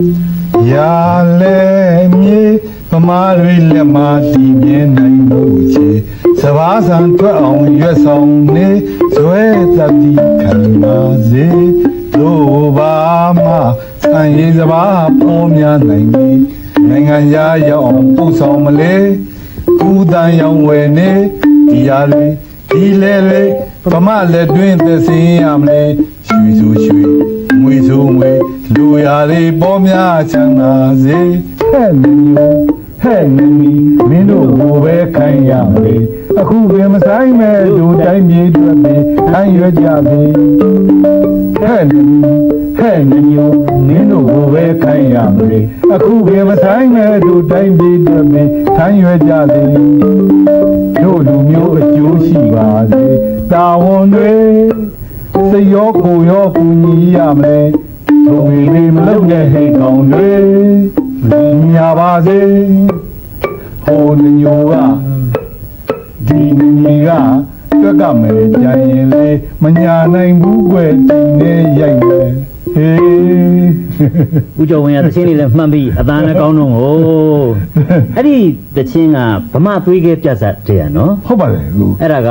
Ya le mi pama lui le ma ti mien nai mu che sa ba san twat aung yet song ne zwe tat ti khan ma se lo ba ma san ye sa ba po mya nai ni nai ngan ya yaw aung pu song ma le ku dan yaw we ne ti ya lui ti le le pama le twin the sin yam le shui su shuiမွေဆိုမွေလူရလေးပေါ်များချမ်းသာစေဟဲ့နင်းဟဲ့နင်းမင်းတို့ကိုပဲခိုင်းရမယ်အခုပင်မဆိုင်မဲ့လူတိုင်းမြေတွေ့ပြီခိုင်းရွက်ကြပြီဟဲ့နင်းမင်းတို့ကိုပဲခိုင်းရမယ်အခုပင်မဆိုင်မဲ့လူတိုင်းမြေတွေ့ပြီခိုင်းရွက်ကြပြီတို့လူမျိုးအကျိုးရှိပါစေတာဝန်တွေစိတ်ရောကိုယ်ရောပူညီရမယ်ဘုံလေးမလုံးတဲ့ဟိတ်ကောင်တွေညာပါစေဟိုညိုကဒီညီကတွက်ကမယ်ကြရင်လေမညာနိုင်ဘူးကွယ်ဒီနဲ့ရိုက်မယ်ဟေး ဦးကျော်ဝင်းကတချင်းလေးလည်းမှတ်ပြီးအသားနဲ့ကောင်းတော့ဟိုအဲ့ဒီတချင်းကဗမာသွေးခဲပြတ်စားတဲ့ရနော် ဟုတ်ပါတယ်ဟို အဲ့ဒါက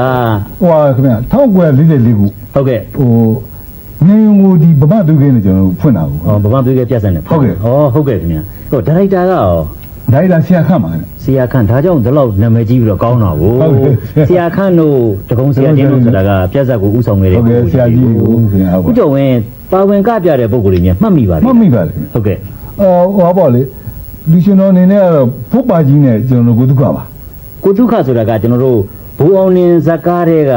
ဟိုခင်ဗျ1944ခု ဟုတ်ကဲ့ ဟိုနေငိုဒီဗမာသူကင်းနဲ့ကျွန်တော်တို့ဖွင့်တာကို ဟောဗမာသွေးခဲပြတ်စားနေ ဟုတ်ကဲ့ ဟောဟုတ်ကဲ့ခင်ဗျာဟိုဒါရိုက်တာကရော ဒါရဆရာခန့်ပါနဲ့ ဆရာခန့်ဒါကြောင့်ဒီလောက်နာမည်ကြီးပြီးတော့ကောင်းတာကို ဟုတ်ကဲ့ ဆရာခန့်တို့တကုံဆရာချင်းတို့ဆိုတာကပြတ်စားကိုဥဆောင်ခဲ့တဲ့ ဟုတ်ကဲ့ဆရာကြီးကိုခင်ဗျာဟုတ် ဦးကျော်ဝင်းပါဝင်ကပြတဲ့ပုံကိုယ်လေးများမှတ်မိပါလေ မှတ်မိပါတယ်ခင်ဗျာ ဟုတ်ကဲ့ ဟောပေါ့လေလူရှင်တော်အနေနဲ့ကတော့ဖုတ်ပါကြီးနဲ့ကျွန်တော်တို့ကိုဒုက္ခပါ ကိုဒုက္ခဆိုတာကကျွန်တော်တို့ဘူအောင်လင်းဇက်ကားတွေက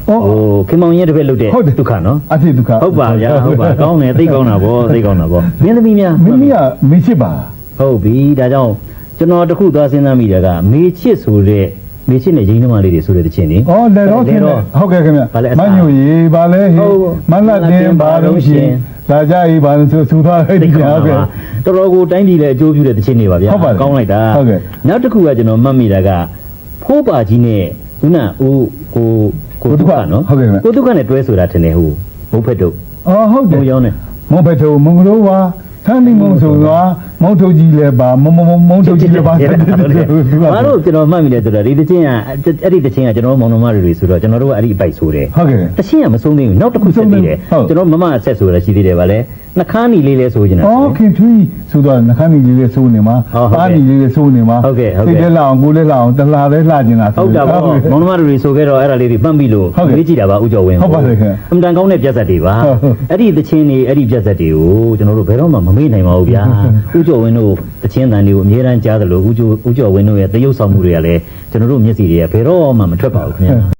ဟော ဟိုခင်မောင်ရဲ့တပည့်လုပ်တဲ့ ဟုတ်တယ် ဒုက္ခနော် အဖြစ်ဒုက္ခ ဟုတ်ပါဗျာဟုတ်ပါကောင်းတယ်သိကောင်းတာဗောသိကောင်းတာဗောမင်းသမီးများ မိမိကမေချစ်ပါ ဟုတ်ပြီဒါကြောင့်ကျွန်တော်တခုသွားစဉ်းစားမိတာကမေချစ်ဆိုတဲ့မေချစ်နဲ့ရင်းနှမလေးတွေဆိုတဲ့တခြင်းနေ ဩလက်တော့ခင်ဗျာဟုတ်ကဲ့ခင်ဗျာမညိုရေပါလဲဟေးမလတ်တင်ပါလို့ရှင်လာကြဤပါလို့သူသွားလိုက်ဒီဟုတ်ကဲ့ တော်တော်ကိုတိုင်းပြည်လည်းအကျိုးပြုတဲ့တခြင်းနေပါဗျာ ဟုတ်ပါတယ် ကောင်းလိုက်တာ ဟုတ်ကဲ့ နောက်တစ်ခုကကျွန်တော်မှတ်မိတာကဖိုးပါကြီးနဲ့ခုနဦးကိုဒုက္ခနော် ဟုတ်ကဲ့ခင်ဗျာ ကိုဒုက္ခနဲ့တွဲဆိုတာထင်တယ်ဟိုဘုတ်ဖက်တို့ ဩဟုတ်တယ် ဘုံရောင်းနေ မောဘထုံမုံကလေးဝါသန်းနေမုံဆိုသွားမုံထုတ်ကြီးလည်းပါမုံထုတ်ကြီးလည်းပါ ဘာလို့ကျွန်တော်မှတ်မိလဲဆိုတော့ဒီတချင်းကအဲ့ဒီတချင်းကကျွန်တော်မောင်နှမတွေဆိုတော့ကျွန်တော်တို့ကအဲ့ဒီအပိုက်ဆိုတယ် ဟုတ်ကဲ့ တချင်းကမဆုံးသေးဘူးနောက်တစ်ခုဆက်သေးတယ် ဟုတ် ကျွန်တော်မမဆက်ဆိုတာရှိသေးတယ်ဗာလဲနှခမ်းနီလေးလဲဆိုနေတာ ဩခင်ထွေးဆိုတော့နှခမ်းကြီးလေးစိုးနေမှာ ဟုတ်ကဲ့ ပါးကြီးလေးစိုးနေမှာ ဟုတ်ကဲ့ဟုတ်ကဲ့ စိတ်လည်းလာအောင်ကိုယ်လည်းလာအောင်တလားလည်းလှကျင်တာ ဟုတ်တာပေါ့မောင်နှမတွေဆိုခဲ့တော့အဲ့ဒါလေးတွေမှတ်မိလို့ ဟုတ်ကဲ့ မေးကြည့်တာပါဦးကျော်ဝင်း ဟုတ်ပါတယ်ခင်ဗျ အမှန်တန်ကောင်းတဲ့ပြဿနာတွေပါ ဟုတ်ဟုတ် အဲ့ဒီတချင်းတွေအဲ့ဒီပြဿနာတွေကိုကျွန်တော်တို့ဘယ်တော့မှမမေ့နိုင်ပါဘူးဗျာဦးကျော်ဝင်းတို့တချင်းတန်တွေကိုအများအားကြားသလိုဦးကျော်ဝင်းတို့ရဲ့သရုပ်ဆောင်မှုတွေကလည်းကျွန်တော်တို့မျက်စိတွေကဘယ်တော့မှမထွက်ပါဘူးခင်ဗျာ